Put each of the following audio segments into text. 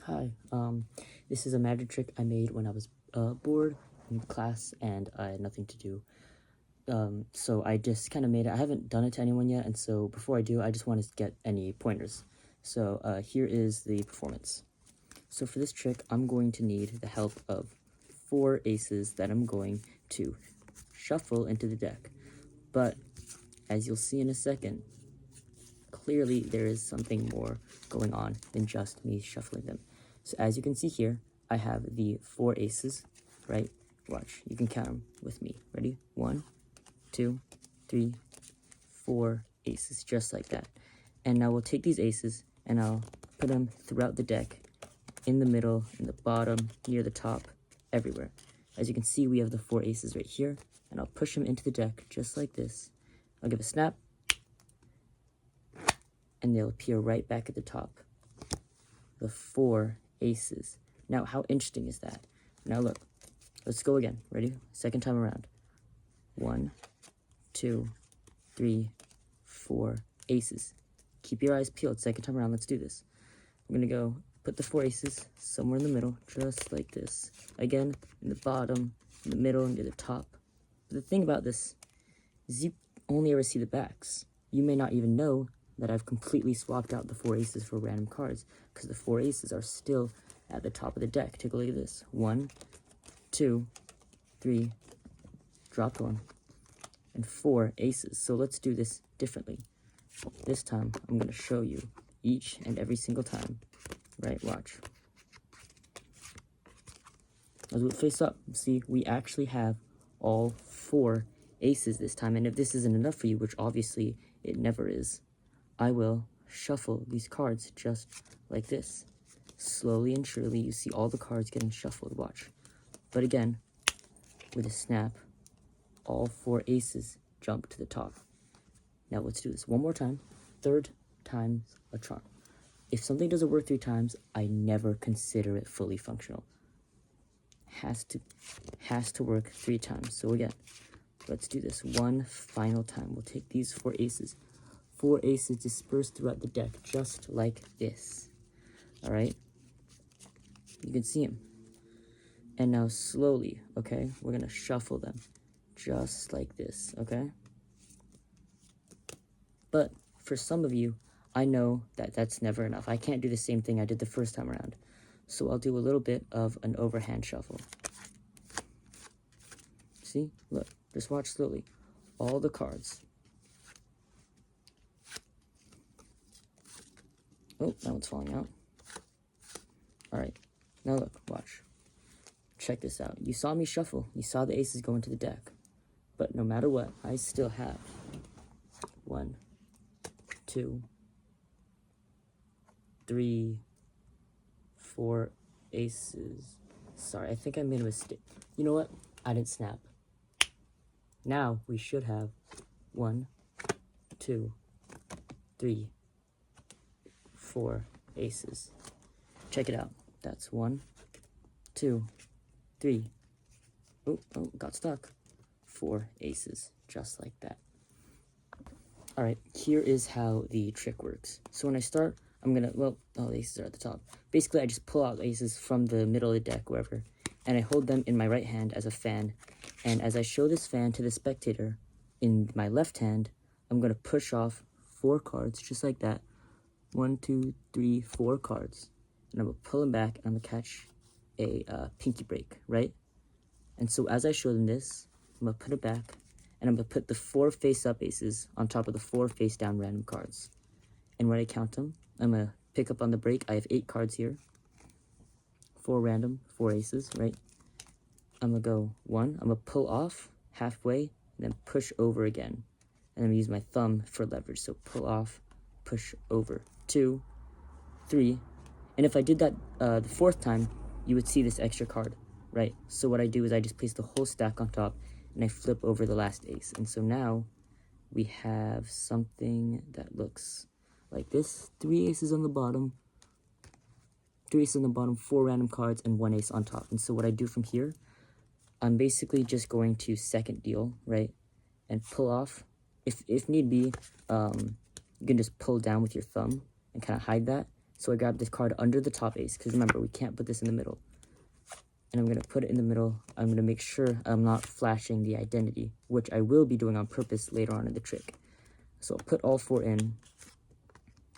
Hi, this is a magic trick I made when I was bored in class and I had nothing to do. So I just kind of made it. I haven't done it to anyone yet, and so before I do, I just want to get any pointers. So here is the performance. So for this trick, I'm going to need the help of 4 aces that I'm going to shuffle into the deck. But as you'll see in a second, clearly there is something more going on than just me shuffling them. So as you can see here, I have the 4 aces, right? Watch, you can count them with me. Ready? 1, 2, 3, 4 aces, just like that. And now we'll take these aces and I'll put them throughout the deck, in the middle, in the bottom, near the top, everywhere. As you can see, we have the 4 aces right here, and I'll push them into the deck just like this. I'll give a snap, and they'll appear right back at the top. The 4 aces. Now, how interesting is that? Now look, let's go again. Ready? Second time around. 1, 2, 3, 4 aces. Keep your eyes peeled. Second time around, let's do this. I'm gonna go put the 4 aces somewhere in the middle, just like this. Again, in the bottom, in the middle, near the top. But the thing about this is you only ever see the backs. You may not even know that I've completely swapped out the 4 aces for random cards, because the 4 aces are still at the top of the deck. Take a look at this. 1, 2, 3, dropped 1, and 4 aces. So let's do this differently. This time, I'm going to show you each and every single time. Right, watch. As we face up, see, we actually have all 4 aces this time. And if this isn't enough for you, which obviously it never is, I will shuffle these cards just like this. Slowly and surely, you see all the cards getting shuffled. Watch. But again, with a snap, all 4 aces jump to the top. Now let's do this one more time. Third time's a charm. If something doesn't work 3 times, I never consider it fully functional. Has to work 3 times. So again, let's do this one final time. We'll take these 4 aces. 4 aces dispersed throughout the deck, just like this. Alright? You can see them. And now slowly, okay, we're going to shuffle them. Just like this, okay? But for some of you, I know that that's never enough. I can't do the same thing I did the first time around. So I'll do a little bit of an overhand shuffle. See? Look, just watch slowly. All the cards. Oh, that one's falling out. Alright, now look, watch. Check this out. You saw me shuffle. You saw the aces go into the deck. But no matter what, I still have 1, 2, 3, 4 aces. Sorry, I think I made a mistake. You know what? I didn't snap. Now we should have 1, 2, 3, 4 aces. Check it out. That's 1, 2, 3. Oh, got stuck. 4 aces, just like that. Alright, here is how the trick works. So when I start, I'm gonna, the aces are at the top. Basically, I just pull out aces from the middle of the deck, wherever, and I hold them in my right hand as a fan. And as I show this fan to the spectator, in my left hand, I'm gonna push off 4 cards, just like that. 1, 2, 3, 4 cards. And I'm gonna pull them back, and I'm gonna catch a pinky break, right? And so as I show them this, I'm gonna put it back, and I'm gonna put the 4 face-up aces on top of the 4 face-down random cards. And when I count them, I'm gonna pick up on the break. I have 8 cards here. 4 random, 4 aces, right? I'm gonna go 1, I'm gonna pull off halfway, and then push over again. And I'm gonna use my thumb for leverage, so pull off, push over. 2, 3, and if I did that the 4th time, you would see this extra card, right? So what I do is I just place the whole stack on top, and I flip over the last ace. And so now we have something that looks like this. 3 aces on the bottom, 3 aces on the bottom, 4 random cards, and 1 ace on top. And so what I do from here, I'm basically just going to second deal, right? And pull off. If need be, you can just pull down with your thumb and kind of hide that. So I grab this card under the top ace, because remember, we can't put this in the middle. And I'm going to put it in the middle. I'm going to make sure I'm not flashing the identity, which I will be doing on purpose later on in the trick. So I'll put all 4 in,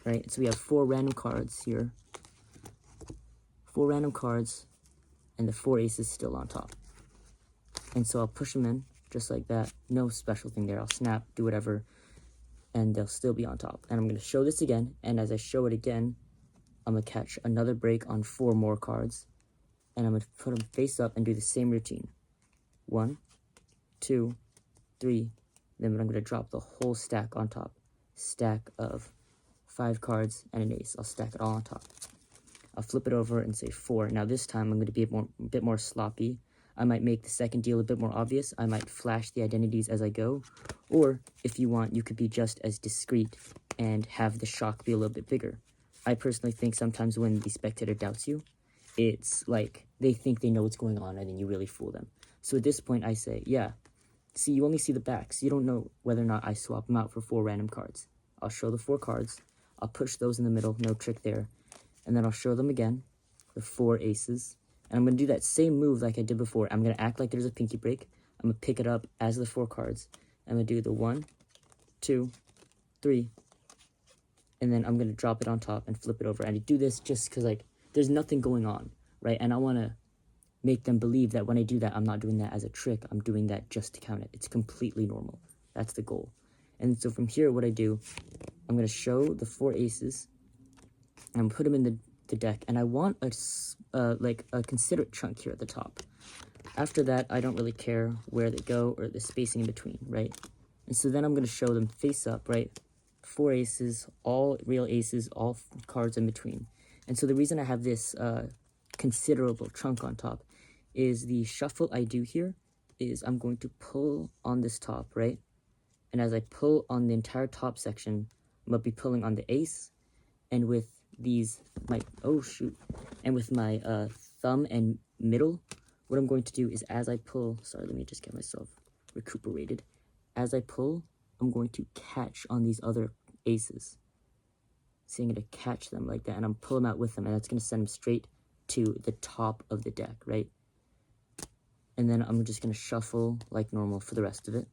right? So we have 4 random cards here. 4 random cards, and the 4 aces still on top. And so I'll push them in, just like that. No special thing there. I'll snap, do whatever, and they'll still be on top. And I'm going to show this again, and as I show it again, I'm going to catch another break on 4 more cards. And I'm going to put them face up and do the same routine. 1, 2, 3. Then I'm going to drop the whole stack on top. Stack of 5 cards and an ace. I'll stack it all on top. I'll flip it over and say 4. Now this time I'm going to be a bit more sloppy. I might make the second deal a bit more obvious. I might flash the identities as I go. Or if you want, you could be just as discreet and have the shock be a little bit bigger. I personally think sometimes when the spectator doubts you, it's like they think they know what's going on and then you really fool them. So at this point I say, yeah, see, you only see the backs. You don't know whether or not I swap them out for 4 random cards. I'll show the 4 cards. I'll push those in the middle, no trick there. And then I'll show them again, the 4 aces. And I'm going to do that same move like I did before. I'm going to act like there's a pinky break. I'm going to pick it up as the 4 cards. I'm going to do the 1, 2, 3. And then I'm going to drop it on top and flip it over. And I do this just because, like, there's nothing going on, right? And I want to make them believe that when I do that, I'm not doing that as a trick. I'm doing that just to count it. It's completely normal. That's the goal. And so from here, what I do, I'm going to show the 4 aces. And I'm put them in the deck. And I want like a considerate chunk here at the top. After that, I don't really care where they go or the spacing in between, right? And so then I'm going to show them face up, right? 4 aces, all real aces, all cards in between. And so the reason I have this considerable chunk on top is the shuffle I do here is I'm going to pull on this top, right? And as I pull on the entire top section, I'm going to be pulling on the ace. And with these, and with my thumb and middle, what I'm going to do is as I pull, sorry, let me just get myself recuperated. As I pull, I'm going to catch on these other aces. So I'm going to catch them like that, and I'm pull them out with them, and that's going to send them straight to the top of the deck, right? And then I'm just going to shuffle like normal for the rest of it.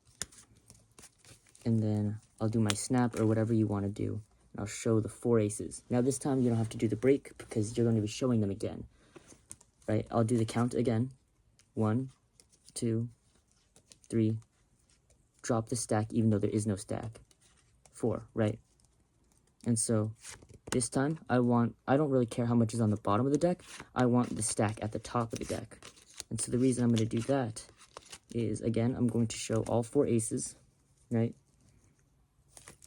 And then I'll do my snap or whatever you want to do, and I'll show the 4 aces. Now this time you don't have to do the break because you're going to be showing them again, right? I'll do the count again. 1, 2, 3. Drop the stack even though there is no stack. 4, right? And so this time I don't really care how much is on the bottom of the deck. I want the stack at the top of the deck. And so the reason I'm going to do that is, again, I'm going to show all 4 aces, right?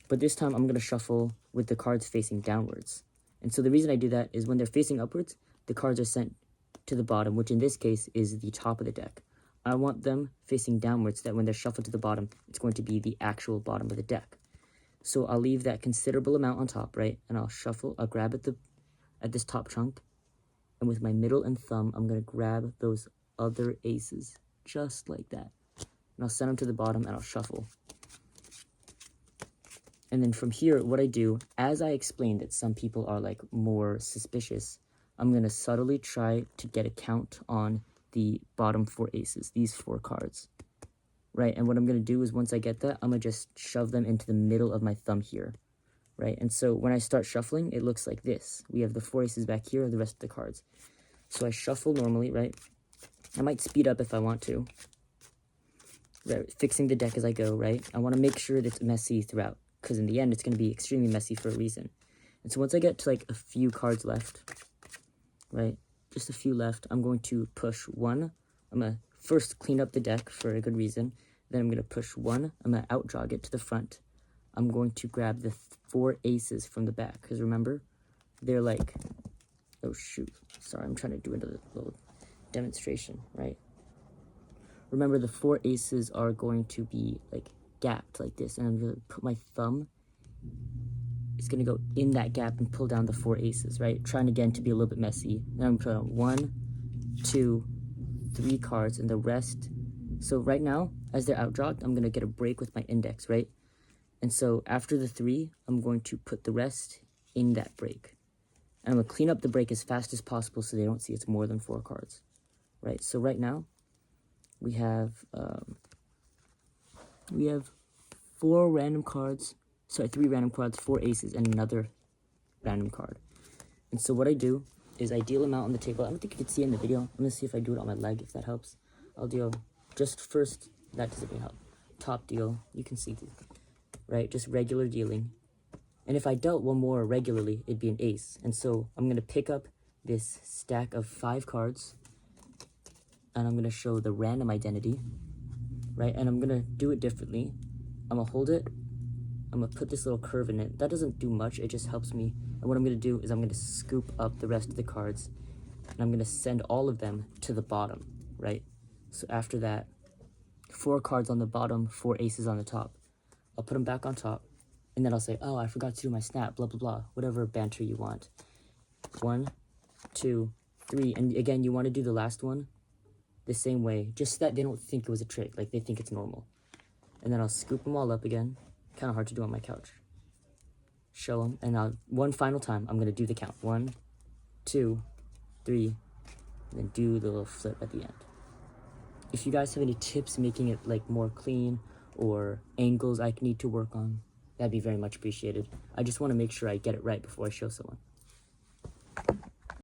But this time I'm going to shuffle with the cards facing downwards. And so the reason I do that is when they're facing upwards, the cards are sent to the bottom, which in this case is the top of the deck. I want them facing downwards so that when they're shuffled to the bottom, it's going to be the actual bottom of the deck. So I'll leave that considerable amount on top, right? And I'll shuffle, I'll grab at this top chunk. And with my middle and thumb, I'm going to grab those other aces, just like that. And I'll send them to the bottom and I'll shuffle. And then from here, what I do, as I explained that some people are like more suspicious, I'm going to subtly try to get a count on the bottom 4 aces, these 4 cards. Right, and what I'm going to do is once I get that, I'm going to just shove them into the middle of my thumb here, right? And so when I start shuffling, it looks like this. We have the 4 aces back here and the rest of the cards. So I shuffle normally, right? I might speed up if I want to. Right, fixing the deck as I go, right? I want to make sure that it's messy throughout, because in the end, it's going to be extremely messy for a reason. And so once I get to like a few cards left, right? Just a few left, I'm going to push 1. I'm going to first clean up the deck for a good reason. Then I'm going to push 1. I'm going to out-jog it to the front. I'm going to grab the 4 aces from the back. Because remember, they're like... Oh, shoot. Sorry, I'm trying to do another little demonstration, right? Remember, the 4 aces are going to be, like, gapped like this. And I'm going to put my thumb... It's going to go in that gap and pull down the 4 aces, right? Trying, again, to be a little bit messy. Then I'm going to put on 1, 2, 3 cards, and the rest... So right now, as they're out-jogged, I'm going to get a break with my index, right? And so after the 3, I'm going to put the rest in that break. And I'm going to clean up the break as fast as possible so they don't see it's more than 4 cards. Right, so right now, we have 4 random cards, sorry, 3 random cards, 4 aces, and another random card. And so what I do is I deal them out on the table. I don't think you can see it in the video. I'm going to see if I do it on my leg, if that helps. I'll deal just first, that doesn't really help. Top deal, you can see, right, just regular dealing. And if I dealt one more regularly, it'd be an ace. And so I'm going to pick up this stack of 5 cards, and I'm going to show the random identity, right? And I'm going to do it differently. I'm going to hold it. I'm going to put this little curve in it. That doesn't do much. It just helps me. And what I'm going to do is I'm going to scoop up the rest of the cards, and I'm going to send all of them to the bottom, right? So after that, 4 cards on the bottom, 4 aces on the top. I'll put them back on top. And then I'll say, oh, I forgot to do my snap, blah, blah, blah. Whatever banter you want. 1, 2, 3. And again, you want to do the last one the same way, just so that they don't think it was a trick. Like, they think it's normal. And then I'll scoop them all up again. Kind of hard to do on my couch. Show them. And one final time, I'm going to do the count. 1, 2, 3. And then do the little flip at the end. If you guys have any tips making it, like, more clean or angles I need to work on, that'd be very much appreciated. I just want to make sure I get it right before I show someone.